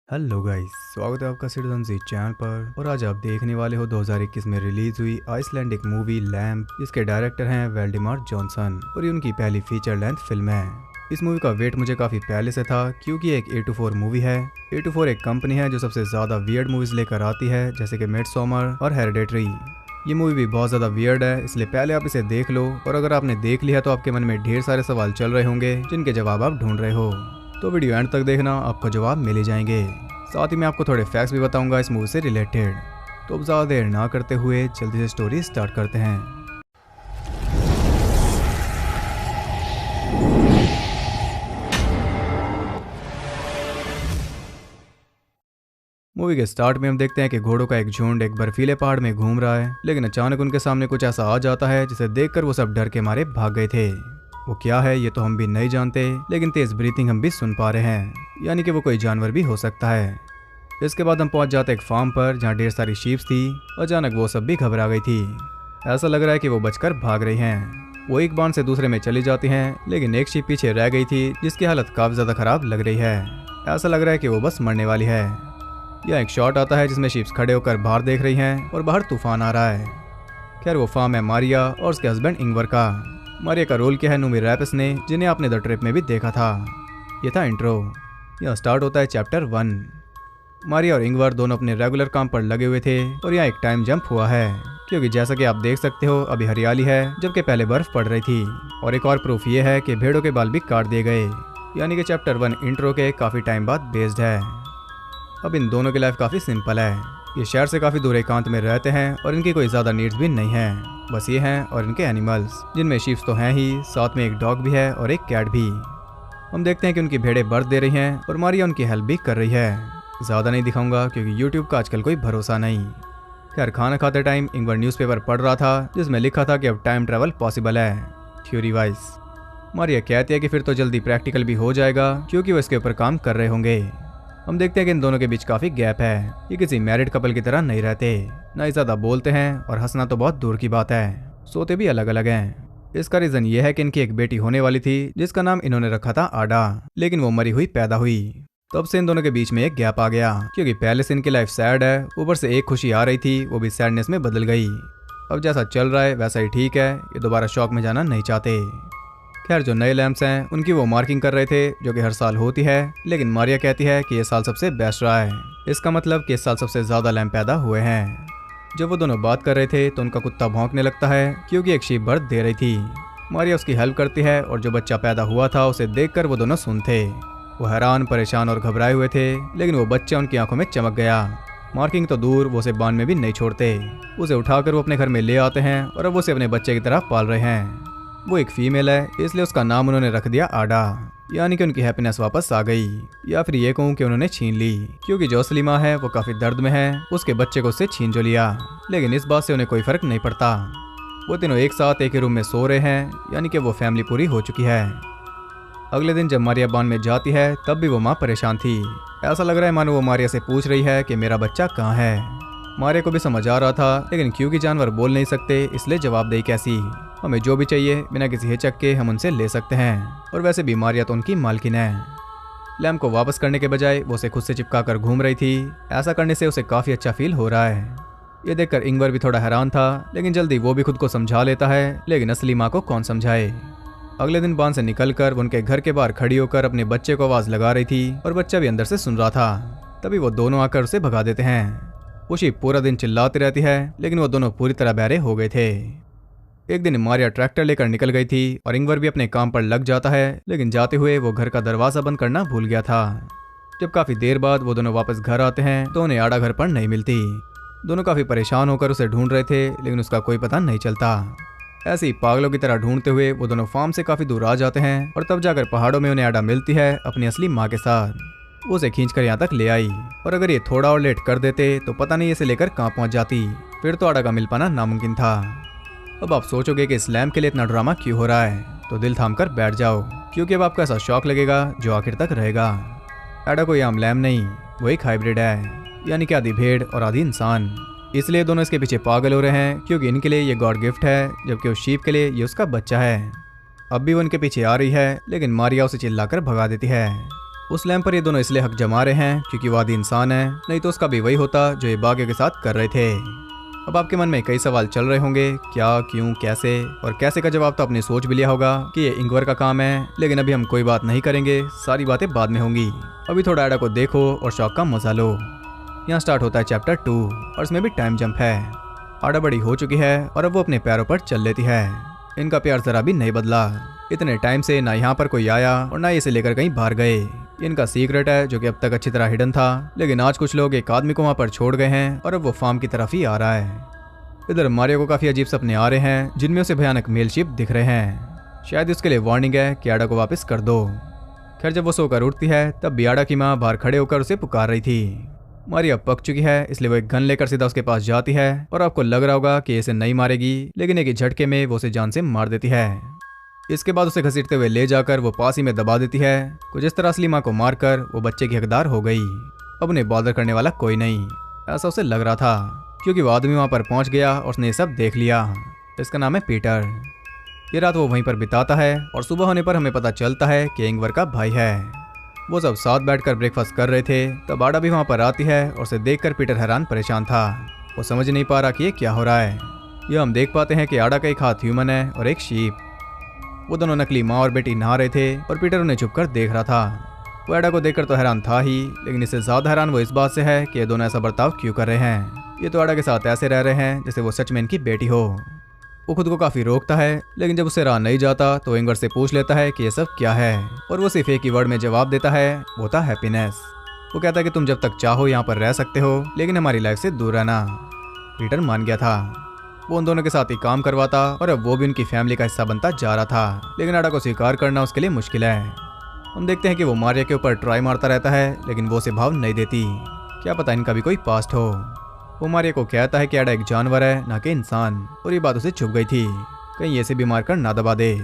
Hello guys, स्वागत है आपका सिटीजन जी चैनल पर। और आज आप देखने वाले हो 2021 में रिलीज हुई आइसलैंडिक मूवी लैम्प, जिसके डायरेक्टर हैं वेल्डेमार जॉनसन और ये उनकी पहली फीचर लेंथ फिल्म है। इस मूवी का वेट मुझे काफ़ी पहले से था, क्योंकि ये एक A24 मूवी है। A24 एक कंपनी है जो सबसे ज़्यादा वियर्ड मूवीज़ लेकर आती है, जैसे कि मिडसॉमर और हेरिडेटरी। ये मूवी भी बहुत ज़्यादा वियर्ड है, इसलिए पहले आप इसे देख लो, और अगर आपने देख लिया तो आपके मन में ढेर सारे सवाल चल रहे होंगे जिनके जवाब आप ढूंढ रहे हो। तो वीडियो एंड तक देखना, आपको जवाब मिल ही जाएंगे। साथ ही मैं आपको थोड़े फैक्ट्स भी बताऊंगा इस मूवी से रिलेटेड। तो अब ज़्यादा देर ना करते हुए जल्दी से स्टोरी स्टार्ट करते हैं। मूवी के स्टार्ट में हम देखते हैं कि घोड़ों का एक झुंड एक बर्फीले पहाड़ में घूम रहा है, लेकिन अचानक उनके सामने कुछ ऐसा आ जाता है जिसे देखकर वो सब डर के मारे भाग गए थे। वो क्या है ये तो हम भी नहीं जानते, लेकिन तेज ब्रीथिंग हम भी सुन पा रहे हैं, यानी कि वो कोई जानवर भी हो सकता है। इसके बाद हम पहुंच जाते एक फार्म पर जहां ढेर सारी शीप्स थी। अचानक वो सब भी घबरा गई थी। ऐसा लग रहा है कि वो बचकर भाग रही हैं। वो एक बांध से दूसरे में चली जाती हैं, लेकिन एक शीप पीछे रह गई थी जिसकी हालत काफी ज्यादा खराब लग रही है। ऐसा लग रहा है कि वो बस मरने वाली है। यह एक शॉट आता है जिसमें शीप्स खड़े होकर बाहर देख रही हैं और बाहर तूफान आ रहा है। खैर वो फार्म है मारिया और उसके हस्बैंड इंगवर का। मारिया का रोल किया है नूमी रैपिस ने, जिन्हें आपने द ट्रिप में भी देखा था। ये था इंट्रो। यह स्टार्ट होता है चैप्टर 1। मारिया और इंगवर दोनों अपने रेगुलर काम पर लगे हुए थे और यहाँ एक टाइम जंप हुआ है, क्योंकि जैसा कि आप देख सकते हो अभी हरियाली है जबकि पहले बर्फ पड़ रही थी। और एक और प्रूफ ये है कि भेड़ों के बाल भी काट दिए गए, यानी कि चैप्टर 1 इंट्रो के काफ़ी टाइम बाद बेस्ड है। अब इन दोनों की लाइफ काफ़ी सिंपल है। ये शहर से काफ़ी दूर एकांत में रहते हैं और इनकी कोई ज़्यादा नीड्स भी नहीं है। बस ये हैं और इनके एनिमल्स, जिनमें शीप्स तो हैं ही, साथ में एक डॉग भी है और एक कैट भी। हम देखते हैं कि उनकी भेड़ें बर्थ दे रही हैं और मारिया उनकी हेल्प भी कर रही है। ज़्यादा नहीं दिखाऊंगा क्योंकि यूट्यूब का आजकल कोई भरोसा नहीं। खैर खाना खाते टाइम इंगवर न्यूज़पेपर पढ़ रहा था जिसमें लिखा था कि अब टाइम ट्रैवल पॉसिबल है थ्योरी वाइज। मारिया कहती है कि फिर तो जल्दी प्रैक्टिकल भी हो जाएगा, क्योंकि वो इसके ऊपर काम कर रहे होंगे। हम देखते हैं कि इन दोनों के बीच काफ़ी गैप है। ये किसी मैरिड कपल की तरह नहीं रहते, ना ही ज़्यादा बोलते हैं, और हंसना तो बहुत दूर की बात है। सोते भी अलग अलग हैं। इसका रीज़न ये है कि इनकी एक बेटी होने वाली थी जिसका नाम इन्होंने रखा था आडा, लेकिन वो मरी हुई पैदा हुई। तब से इन दोनों के बीच में एक गैप आ गया, क्योंकि पहले से इनकी लाइफ सैड है, ऊपर से एक खुशी आ रही थी वो भी सैडनेस में बदल गई। अब जैसा चल रहा है वैसा ही ठीक है, ये दोबारा शॉक में जाना नहीं चाहते। खैर जो नए लैंप्स हैं उनकी वो मार्किंग कर रहे थे, जो कि हर साल होती है, लेकिन मारिया कहती है कि ये साल सबसे बेस्ट रहा है। इसका मतलब कि इस साल सबसे ज़्यादा लैंप पैदा हुए हैं। जब वो दोनों बात कर रहे थे तो उनका कुत्ता भौंकने लगता है, क्योंकि एक शीप बर्थ दे रही थी। मारिया उसकी हेल्प करती है और जो बच्चा पैदा हुआ था उसे देखकर वो दोनों सुनते। वो हैरान, परेशान और घबराए हुए थे, लेकिन वो बच्चा उनकी आंखों में चमक गया। मार्किंग तो दूर, वो उसे बांध में भी नहीं छोड़ते। उसे उठाकर वो अपने घर में ले आते हैं और अब वो उसे अपने बच्चे की तरह पाल रहे हैं। वो एक फीमेल है, इसलिए उसका नाम उन्होंने रख दिया आडा, यानी कि उनकी हैप्पीनेस वापस आ गई, या फिर ये कहूँ कि उन्होंने छीन ली, क्योंकि जो असली माँ है वो काफ़ी दर्द में है। उसके बच्चे को उससे छीन जो लिया, लेकिन इस बात से उन्हें कोई फर्क नहीं पड़ता। वो तीनों एक साथ एक ही रूम में सो रहे हैं, यानी कि वो फैमिली पूरी हो चुकी है। अगले दिन जब मारिया बांध में जाती है तब भी वो माँ परेशान थी। ऐसा लग रहा है मानो वो मारिया से पूछ रही है कि मेरा बच्चा कहाँ है। मारिया को भी समझ आ रहा था, लेकिन क्योंकि जानवर बोल नहीं सकते इसलिए जवाबदेही कैसी। हमें जो भी चाहिए बिना किसी हिचक के हम उनसे ले सकते हैं, और वैसे भी मारिया तो उनकी मालकिन है। लैम्प को वापस करने के बजाय वो उसे खुद से चिपका कर घूम रही थी। ऐसा करने से उसे काफ़ी अच्छा फील हो रहा है। ये देखकर इंगवर भी थोड़ा हैरान था, लेकिन जल्दी वो भी खुद को समझा लेता है, लेकिन असली माँ को कौन समझाए। अगले दिन बांध से निकलकर वो उनके घर के बाहर खड़ी होकर अपने बच्चे को आवाज़ लगा रही थी, और बच्चा भी अंदर से सुन रहा था। तभी वो दोनों आकर उसे भगा देते हैं। वो शीप पूरा दिन चिल्लाती रहती है, लेकिन वो दोनों पूरी तरह बहरे हो गए थे। एक दिन मारिया ट्रैक्टर लेकर निकल गई थी और इंगवर भी अपने काम पर लग जाता है, लेकिन जाते हुए वो घर का दरवाज़ा बंद करना भूल गया था। जब काफ़ी देर बाद वो दोनों वापस घर आते हैं तो उन्हें आडा घर पर नहीं मिलती। दोनों काफ़ी परेशान होकर उसे ढूंढ रहे थे, लेकिन उसका कोई पता नहीं चलता। ऐसे ही पागलों की तरह ढूंढते हुए वो दोनों फार्म से काफ़ी दूर आ जाते हैं, और तब जाकर पहाड़ों में उन्हें आडा मिलती है अपनी असली माँ के साथ। वो उसे खींचकर यहाँ तक ले आई, और अगर ये थोड़ा और लेट कर देते तो पता नहीं इसे लेकर कहाँ पहुँच जाती। फिर तो आडा का मिल पाना नामुमकिन था। अब आप सोचोगे कि इस लैम्प के लिए इतना ड्रामा क्यों हो रहा है, तो दिल थाम कर बैठ जाओ, क्योंकि अब आपको ऐसा शौक लगेगा जो आखिर तक रहेगा। आडा कोई आम लैम्प नहीं, वो एक हाइब्रिड है, यानी कि आधी भेड़ और आधी इंसान। इसलिए दोनों इसके पीछे पागल हो रहे हैं, क्योंकि इनके लिए ये गॉड गिफ्ट है, जबकि उस शीप के लिए ये उसका बच्चा है। अब भी वो इनके पीछे आ रही है, लेकिन मारिया उसे चिल्लाकर भगा देती है। उस लैंप पर ये दोनों इसलिए हक जमा रहे हैं क्योंकि वो आदि इंसान है, नहीं तो उसका भी वही होता जो ये बाकियों के साथ कर रहे थे। अब आपके मन में कई सवाल चल रहे होंगे, क्या, क्यों, कैसे, और कैसे का जवाब तो आपने सोच भी लिया होगा कि ये इंगवर का काम है, लेकिन अभी हम कोई बात नहीं करेंगे, सारी बातें बाद में होंगी। अभी थोड़ा एडा को देखो और शौक का मजा लो। यहाँ स्टार्ट होता है चैप्टर 2 और इसमें भी टाइम जंप है। आड़ा बड़ी हो चुकी है और अब वो अपने पैरों पर चल लेती है। इनका प्यार जरा भी नहीं बदला। इतने टाइम से ना यहाँ पर कोई आया और ना इसे लेकर कहीं बाहर गए। इनका सीक्रेट है जो कि अब तक अच्छी तरह हिडन था, लेकिन आज कुछ लोग एक आदमी को वहाँ पर छोड़ गए हैं और अब वो फार्म की तरफ ही आ रहा है। इधर मारियो को काफी अजीब सपने आ रहे हैं जिनमें उसे भयानक मेल शिप दिख रहे हैं। शायद उसके लिए वार्निंग है कि आड़ा को वापस कर दो। खैर जब वो सोकर उठती है तब भी आड़ा की माँ बाहर खड़े होकर उसे पुकार रही थी। मारिया पक चुकी है, इसलिए वो एक गन लेकर सीधा उसके पास जाती है और आपको लग रहा होगा कि इसे नहीं मारेगी, लेकिन एक झटके में वो उसे जान से मार देती है। इसके बाद उसे घसीटते हुए ले जाकर वो पास ही में दबा देती है। कुछ इस तरह असली माँ को मारकर वो बच्चे की हकदार हो गई। अब उन्हें बॉदर करने वाला कोई नहीं, ऐसा उसे लग रहा था, क्योंकि वो आदमी वहाँ पर पहुँच गया और उसने ये सब देख लिया। इसका नाम है पीटर। ये रात वो वहीं पर बिताता है और सुबह होने पर हमें पता चलता है कि इंगवर का भाई है। वो सब साथ बैठकर ब्रेकफास्ट कर रहे थे तब आड़ा भी वहाँ पर आती है और उसे देखकर पीटर हैरान परेशान था। वो समझ नहीं पा रहा कि ये क्या हो रहा है। यह हम देख पाते हैं कि आड़ा का एक हाथ ह्यूमन है और एक शीप। वो दोनों नकली माँ और बेटी नहा रहे थे और पीटर उन्हें छुपकर देख रहा था। वो आड़ा को देखकर तो हैरान था ही, लेकिन इससे ज्यादा हैरान वो इस बात से है कि ये दोनों ऐसा बर्ताव क्यों कर रहे हैं। ये तो आड़ा के साथ ऐसे रह रहे हैं जैसे वो सच में इनकी बेटी हो। वो खुद को काफी रोकता है, लेकिन जब उसे रहा नहीं जाता तो इंगवर से पूछ लेता है कि ये सब क्या है, और वो सिर्फ एक ही वर्ड में जवाब देता है, वो था हैप्पीनेस। वो कहता है कि तुम जब तक चाहो यहाँ पर रह सकते हो, लेकिन हमारी लाइफ से दूर रहना। पीटर मान गया था। वो उन दोनों के साथ ही काम करवाता और अब वो भी उनकी फैमिली का हिस्सा बनता जा रहा था, लेकिन आड़ा को स्वीकार करना उसके लिए मुश्किल है। हम देखते हैं कि वो मारिया के ऊपर ट्राई मारता रहता है, लेकिन वो उसे भाव नहीं देती। क्या पता इनका भी कोई पास्ट हो। वो मारिया को कहता है कि आड़ा एक जानवर है, ना कि इंसान, और ये बात उसे चुभ गई थी, कहीं ऐसे भी मारकर ना दबा दे।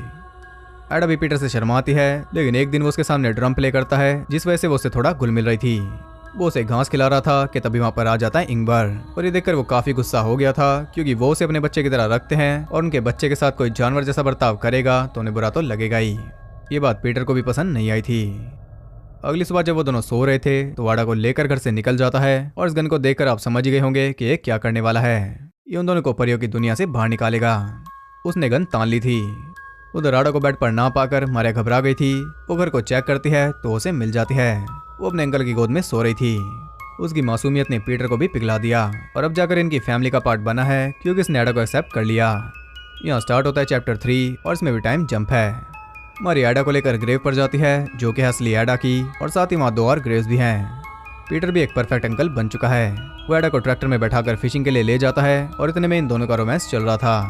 आड़ा भी पीटर से शर्माती है, लेकिन एक दिन वो उसके सामने ड्रम प्ले करता है, जिस वजह से वो उससे थोड़ा घुल मिल रही थी। वो उसे घास खिला रहा था कि तभी वहाँ पर आ जाता है इंगवर, और ये देखकर वो काफी गुस्सा हो गया था, क्योंकि वो उसे अपने बच्चे की तरह रखते हैं और उनके बच्चे के साथ कोई जानवर जैसा बर्ताव करेगा तो उन्हें बुरा तो लगेगा ही। ये बात पीटर को भी पसंद नहीं आई थी। अगली सुबह जब वो दोनों सो रहे थे तो आड़ा को लेकर घर से निकल जाता है, और इस गन को देखकर आप समझ गए होंगे कि ये क्या करने वाला है। ये उन दोनों को परियों की दुनिया से बाहर निकालेगा। उसने गन तान ली थी। उधर आड़ा को बेड पर ना पाकर मारिया घबरा गई थी। वो घर को चेक करती है तो उसे मिल जाती है। वो अपने अंकल की गोद में सो रही थी। उसकी मासूमियत ने पीटर को भी पिघला दिया, और अब जाकर इनकी फैमिली का पार्ट बना है, क्योंकि इसने आड़ा को एक्सेप्ट कर लिया। यहाँ स्टार्ट होता है चैप्टर 3 और इसमें भी टाइम जंप है। मारी एडा को लेकर ग्रेव पर जाती है, जो कि असली एडा की, और साथ ही वहाँ 2 और ग्रेव्स भी हैं। पीटर भी एक परफेक्ट अंकल बन चुका है। वो एडा को ट्रैक्टर में बैठाकर फिशिंग के लिए ले जाता है, और इतने में इन दोनों का रोमांस चल रहा था।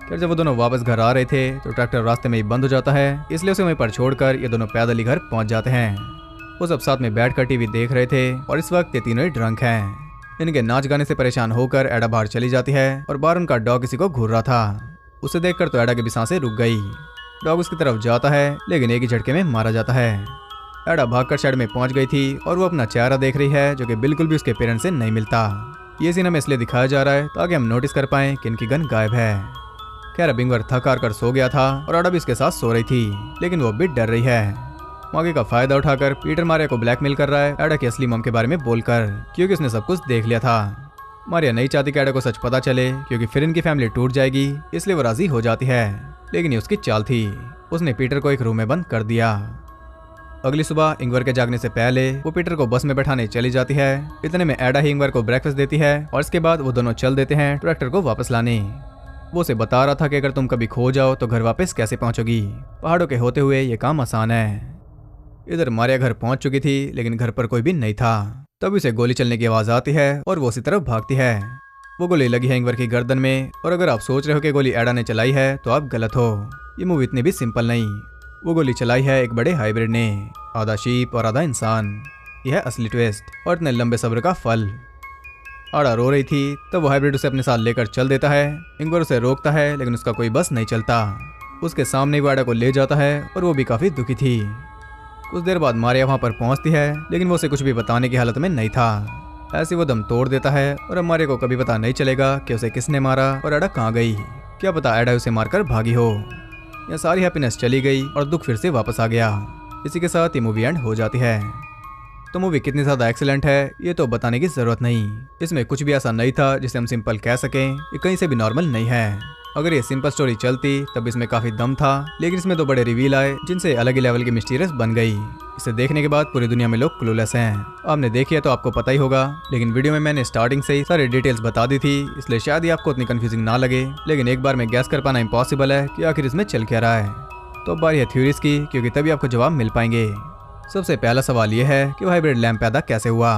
फिर जब वो दोनों वापस घर आ रहे थे तो ट्रैक्टर रास्ते में ही बंद हो जाता है, इसलिए उसे वहीं पर छोड़कर ये दोनों पैदल ही घर पहुंच जाते हैं। वो सब साथ में बैठकर टीवी देख रहे थे, और इस वक्त ये तीनों ही ड्रंक हैं। इनके नाच गाने से परेशान होकर एडा बाहर चली जाती है, और बाहर उनका डॉग किसी को घूर रहा था। उसे देखकर तो एडा की भी सांसें रुक गई। डॉग उसकी तरफ जाता है, लेकिन एक ही झटके में मारा जाता है। एडा भागकर शेड में पहुंच गई थी, और वो अपना चेहरा देख रही है, जो कि बिल्कुल भी उसके पेरेंट्स से नहीं मिलता। ये सीन हमें इसलिए दिखाया जा रहा है ताकि हम नोटिस कर पाएं कि इनकी गन गायब है। खैर अब इंगवर थक हार कर सो गया था, और एडा भी इसके साथ सो रही थी, लेकिन वो भी डर रही है। मौके का फायदा उठाकर पीटर मारिया को ब्लैकमेल कर रहा है, एडा की असली मम के बारे में बोलकर, क्योंकि उसने सब कुछ देख लिया था। मारिया नहीं चाहती कि एडा को सच पता चले, क्योंकि फिर इनकी फैमिली टूट जाएगी, इसलिए वो राजी हो जाती है। लेकिन ये उसकी चाल थी। उसने पीटर को एक रूम में बंद कर दिया। अगली सुबह इंगवर के जागने से पहले वो पीटर को बस में बैठाने चली जाती है। इतने में एडा ही इंगवर को ब्रेकफास्ट देती है, और इसके बाद वो दोनों चल देते हैं ट्रैक्टर को वापस लाने। वो उसे बता रहा था कि अगर तुम कभी खो जाओ तो घर वापस कैसे पहुंचोगी। पहाड़ों के होते हुए ये काम आसान है। इधर मारिया घर पहुंच चुकी थी, लेकिन घर पर कोई भी नहीं था। तभी उसे गोली चलने की आवाज आती है, और वो उसी तरफ भागती है। वो गोली लगी है इंगवर की गर्दन में, और अगर आप सोच रहे हो कि गोली एडा ने चलाई है तो आप गलत हो। ये मूवी इतनी भी सिंपल नहीं। वो गोली चलाई है एक बड़े हाइब्रिड ने, आधा शीप और आधा इंसान। यह है असली ट्विस्ट और इतने लंबे सब्र का फल। आड़ा रो रही थी तब वो हाइब्रिड उसे अपने साथ लेकर चल देता है। इंगवर उसे रोकता है, लेकिन उसका कोई बस नहीं चलता। उसके सामने वो आड़ा को ले जाता है, और वो भी काफी दुखी थी। कुछ देर बाद मारिया वहां पर पहुंचती है, लेकिन वो उसे कुछ भी बताने की हालत में नहीं था। ऐसे वो दम तोड़ देता है, और अब मारिया को कभी पता नहीं चलेगा कि उसे किसने मारा और एडा कहाँ गई। क्या पता एडा उसे मारकर भागी हो। यह सारी हैप्पीनेस चली गई और दुख फिर से वापस आ गया। इसी के साथ ये मूवी एंड हो जाती है। तो मूवी कितनी ज्यादा एक्सीलेंट है ये तो बताने की जरूरत नहीं। इसमें कुछ भी ऐसा नहीं था जिसे हम सिंपल कह सकें, ये कहीं से भी नॉर्मल नहीं है। अगर ये सिंपल स्टोरी चलती तब इसमें काफी दम था, लेकिन इसमें तो बड़े रिवील आए जिनसे अलग ही लेवल की मिस्टीरियस बन गई। इसे देखने के बाद पूरी दुनिया में लोग क्लूलेस हैं। आपने देखी है तो आपको पता ही होगा, लेकिन वीडियो में मैंने स्टार्टिंग से ही सारी डिटेल्स बता दी थी, इसलिए शायद ही आपको उतनी कंफ्यूजिंग ना लगे। लेकिन एक बार में गैस कर पाना इम्पॉसिबल है कि आखिर इसमें चल क्या रहा है। तो अब बारी है थ्योरीज की, क्योंकि तभी आपको जवाब मिल पाएंगे। सबसे पहला सवाल यह है कि हाइब्रिड लैम्प पैदा कैसे हुआ।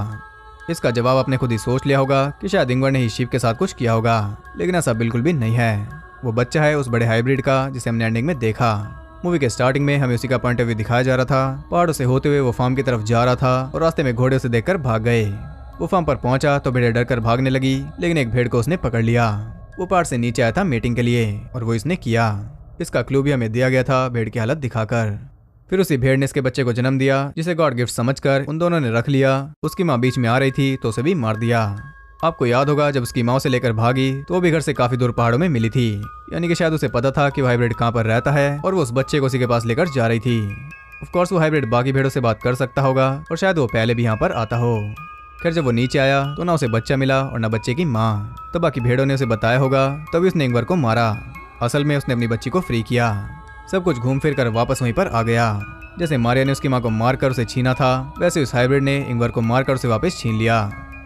इसका जवाब आपने खुद ही सोच लिया होगा कि शायद इंगवर ने ही शिव के साथ कुछ किया होगा, लेकिन ऐसा बिल्कुल भी नहीं है। वो बच्चा है उस बड़े हाइब्रिड का जिसे हमने एंडिंग में देखा। मूवी के स्टार्टिंग में हमें उसी का पॉइंट ऑफ व्यू दिखाया जा रहा था। पहाड़ों से होते हुए वो फार्म की तरफ जा रहा था और रास्ते में घोड़े उसे देखकर भाग गए। वो फार्म पर पहुंचा तो भेड़ें डर कर भागने लगी, लेकिन एक भेड़ को उसने पकड़ लिया। वो पहाड़ से नीचे आया था मीटिंग के लिए और वो इसने किया। इसका क्लू भी हमें दिया गया था भेड़ की हालत दिखाकर। फिर उसी भेड़ ने इसके बच्चे को जन्म दिया, जिसे गॉड गिफ्ट समझकर उन दोनों ने रख लिया। उसकी माँ बीच में आ रही थी तो उसे भी मार दिया। आपको याद होगा जब उसकी माँ उसे लेकर भागी तो वो भी घर से काफी दूर पहाड़ों में मिली थी, यानी कि शायद उसे पता था कि वो हाइब्रिड कहाँ पर रहता है और वो उस बच्चे को उसी के पास लेकर जा रही थी। ऑफ कोर्स वो हाइब्रिड बाकी भेड़ों से बात कर सकता होगा और शायद वो पहले भी यहाँ पर आता हो। खैर जब वो नीचे आया तो ना उसे बच्चा मिला और ना बच्चे की माँ, तो बाकी भेड़ों ने उसे बताया होगा, तभी उसने इंगवर को मारा। असल में उसने अपनी बच्ची को फ्री किया। सब कुछ घूम फिर कर वापस वहीं पर आ गया। जैसे मारिया ने उसकी माँ को मारकर उसे छीना था, वैसे उस हाइब्रिड ने इंगवर को मारकर उसे वापस छीन लिया।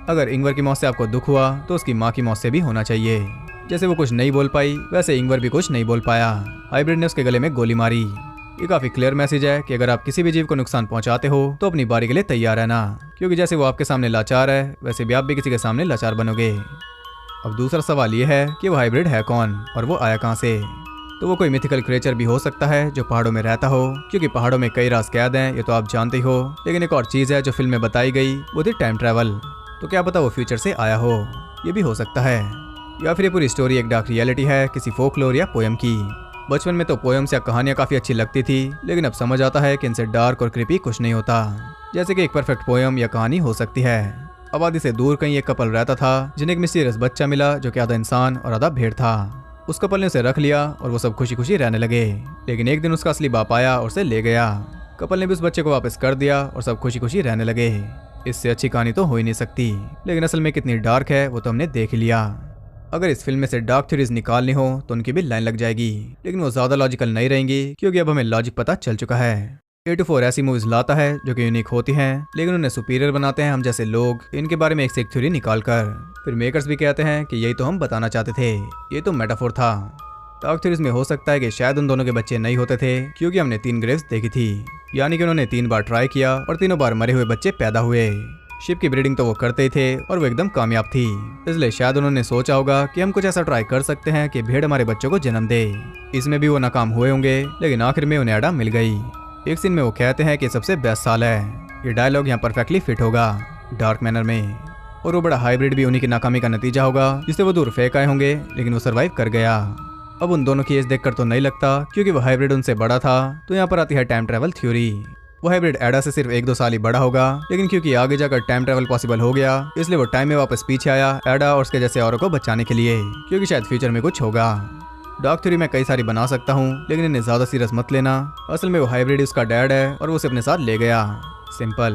अगर इंगवर की मौत से आपको दुख हुआ तो उसकी माँ की मौत से भी होना चाहिए। जैसे वो कुछ नहीं बोल पाई, वैसे इंगवर भी कुछ नहीं बोल पाया। हाइब्रिड ने उसके गले में गोली मारी। ये काफी क्लियर मैसेज है कि अगर आप किसी भी जीव को नुकसान पहुंचाते हो तो अपनी बारी के लिए तैयार रहना, क्योंकि जैसे वो आपके सामने लाचार है वैसे भी आप भी किसी के सामने लाचार बनोगे। अब दूसरा सवाल ये है कि वो हाइब्रिड है कौन और वो आया कहाँ से। तो वो कोई मिथिकल क्रिएचर भी हो सकता है जो पहाड़ों में रहता हो, क्योंकि पहाड़ों में कई राज कैद हैं, ये तो आप जानते ही हो। लेकिन एक और चीज है जो फिल्म में बताई गई, वो थी टाइम ट्रैवल। तो क्या पता वो फ्यूचर से आया हो, ये भी हो सकता है। या फिर ये पूरी स्टोरी एक डार्क रियलिटी है किसी फोकलोर या पोयम की। बचपन में तो पोयम्स या कहानियां काफी अच्छी लगती थी, लेकिन अब समझ आता है कि इनसे डार्क और क्रीपी कुछ नहीं होता। जैसे कि एक परफेक्ट पोयम या कहानी हो सकती है। आबादी से दूर कहीं एक कपल रहता था जिन्हें एक मिस्टीरियस बच्चा मिला जो कि आधा इंसान और आधा भेड़ था। उस कपल ने उसे रख लिया और वो सब खुशी खुशी रहने लगे। लेकिन एक दिन उसका असली बाप आया और उसे ले गया। कपल ने भी उस बच्चे को वापस कर दिया और सब खुशी खुशी रहने लगे। इससे अच्छी कहानी तो हो ही नहीं सकती, लेकिन असल में कितनी डार्क है वो तो हमने देख लिया। अगर इस फिल्म में से डार्क थ्योरीज निकालनी हो तो उनकी भी लाइन लग जाएगी, लेकिन वो ज्यादा लॉजिकल नहीं रहेंगी, क्योंकि अब हमें लॉजिक पता चल चुका है। A24 ऐसी मूवीज लाता है जो कि यूनिक होती हैं, लेकिन उन्हें सुपीरियर बनाते हैं हम जैसे लोग इनके बारे में एक से एक थ्योरी निकाल कर। फिर मेकर्स भी कहते हैं कि यही तो हम बताना चाहते थे, ये तो मेटाफोर था। डार्क थ्योरीज में हो सकता है कि शायद उन दोनों के बच्चे नहीं होते थे, क्योंकि हमने 3 ग्रेव्स देखी थी, यानी कि उन्होंने 3 बार ट्राई किया और तीनों बार मरे हुए बच्चे पैदा हुए। शिप की ब्रीडिंग तो वो करते ही थे और वो एकदम कामयाब थी, इसलिए शायद उन्होंने सोचा होगा कि हम कुछ ऐसा ट्राई कर सकते हैं कि भेड़ हमारे बच्चों को जन्म दे। इसमें भी वो नाकाम हुए होंगे, लेकिन आखिर में उन्हें एडा मिल गई। एक सीन में वो कहते हैं कि सबसे बेस्ट साल है। ये डायलॉग यहाँ परफेक्टली फिट होगा डार्क मैनर में। और वो बड़ा हाइब्रिड भी उन्हीं की नाकामी का नतीजा होगा, जिससे वो दूर फेंक आए होंगे, लेकिन वो सर्वाइव कर गया। अब उन दोनों की एज देखकर तो नहीं लगता, क्योंकि वो हाइब्रिड उनसे बड़ा था। तो यहाँ पर आती है टाइम ट्रैवल थ्योरी। वो हाइब्रिड एडा से सिर्फ 1-2 साल ही बड़ा होगा, लेकिन क्योंकि आगे जाकर टाइम ट्रैवल पॉसिबल हो गया, इसलिए वो टाइम में वापस पीछे आया एडा और उसके जैसे औरों को बचाने के लिए, क्योंकि शायद फ्यूचर में कुछ होगा। डार्क थ्योरी मैं कई सारी बना सकता हूँ, लेकिन इन्हें ज्यादा सीरियस मत लेना। असल में वो हाइब्रिड उसका डैड है और वो उसे अपने साथ ले गया, सिंपल।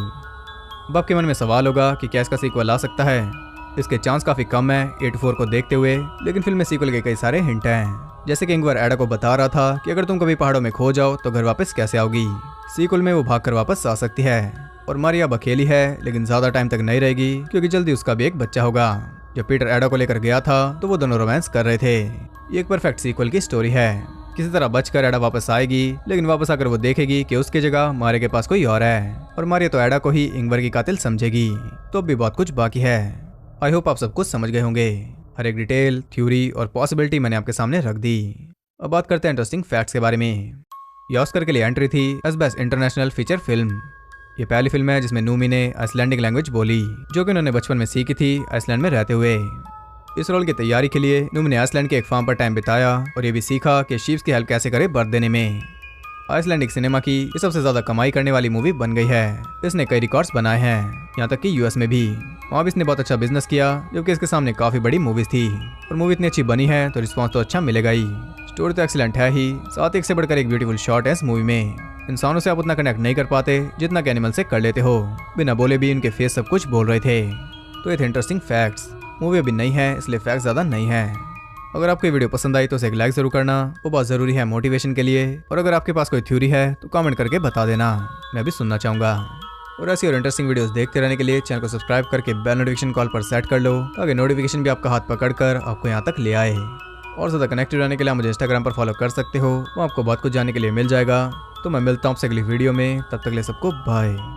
अब आपके मन में सवाल होगा कि क्या इसका सीक्वल आ सकता है। इसके चांस काफी कम है A24 को देखते हुए, लेकिन फिल्म में सीक्वल के कई सारे हिंट हैं। जैसे कि इंगवर एडा को बता रहा था कि अगर तुम कभी पहाड़ों में खो जाओ तो घर वापस कैसे आओगी। सीक्वल में वो भागकर वापस आ सकती है। और मारिया अब अकेली है, लेकिन ज्यादा टाइम तक नहीं रहेगी, क्योंकि जल्दी उसका भी एक बच्चा होगा। जब पीटर एडा को लेकर गया था तो वो दोनों रोमांस कर रहे थे। ये एक परफेक्ट सीक्वल की स्टोरी है। किसी तरह बचकर एडा वापस आएगी, लेकिन वापस आकर वो देखेगी कि उसकी जगह मारिया के पास कोई और है, और मारिया तो एडा को ही इंगवर की कातिल समझेगी। तो अब भी बहुत कुछ बाकी है। आई होप आप सब कुछ समझ गए होंगे। हर एक डिटेल, थ्योरी और पॉसिबिलिटी मैंने आपके सामने रख दी। अब बात करते हैं इंटरेस्टिंग फैक्ट्स के बारे में। ये ऑस्कर के लिए एंट्री थी as best international feature film. ये पहली फिल्म है जिसमें नूमी ने आइसलैंडिक लैंग्वेज बोली, जो कि उन्होंने बचपन में सीखी थी आइसलैंड में रहते हुए। इस रोल की तैयारी के लिए नूमी ने आइसलैंड के एक फार्म पर टाइम बिताया और ये भी सीखा कि शीप्स की हेल्प कैसे करे बर्थ देने में। आइसलैंडिक सिनेमा की ये सबसे ज्यादा कमाई करने वाली मूवी बन गई है। इसने कई रिकॉर्ड्स बनाए हैं, यहाँ तक कि यूएस में भी। वहाँ भी इसने बहुत अच्छा बिजनेस किया, जबकि इसके सामने काफी बड़ी मूवीज थी। और मूवी इतनी अच्छी बनी है तो रिस्पॉन्स तो अच्छा मिलेगा ही। स्टोरी तो एक्सीलेंट है ही, साथ ही एक से बढ़कर एक ब्यूटीफुल शॉट है इस मूवी में। इंसानों से आप उतना कनेक्ट नहीं कर पाते जितना कि एनिमल से कर लेते हो। बिना बोले भी इनके फेस सब कुछ बोल रहे थे। तो ये थे इंटरेस्टिंग फैक्ट्स। मूवी अभी नहीं है इसलिए फैक्ट्स ज़्यादा नहीं है। अगर आपको वीडियो पसंद आई तो उसे एक लाइक जरूर करना, वो बहुत ज़रूरी है मोटिवेशन के लिए। और अगर आपके पास कोई थ्योरी है तो कमेंट करके बता देना, मैं भी सुनना चाहूँगा। और ऐसी और इंटरेस्टिंग वीडियोस देखते रहने के लिए चैनल को सब्सक्राइब करके बेल नोटिफिकेशन कॉल पर सेट कर लो, ताकि नोटिफिकेशन भी आपका हाथ पकड़कर आपको यहाँ तक ले आए। और ज़्यादा कनेक्टेड रहने के लिए मुझे इंस्टाग्राम पर फॉलो कर सकते हो, वो आपको बहुत कुछ जानने के लिए मिल जाएगा। तो मैं मिलता हूँ आपसे अगली वीडियो में, तब तक के लिए सबको बाय।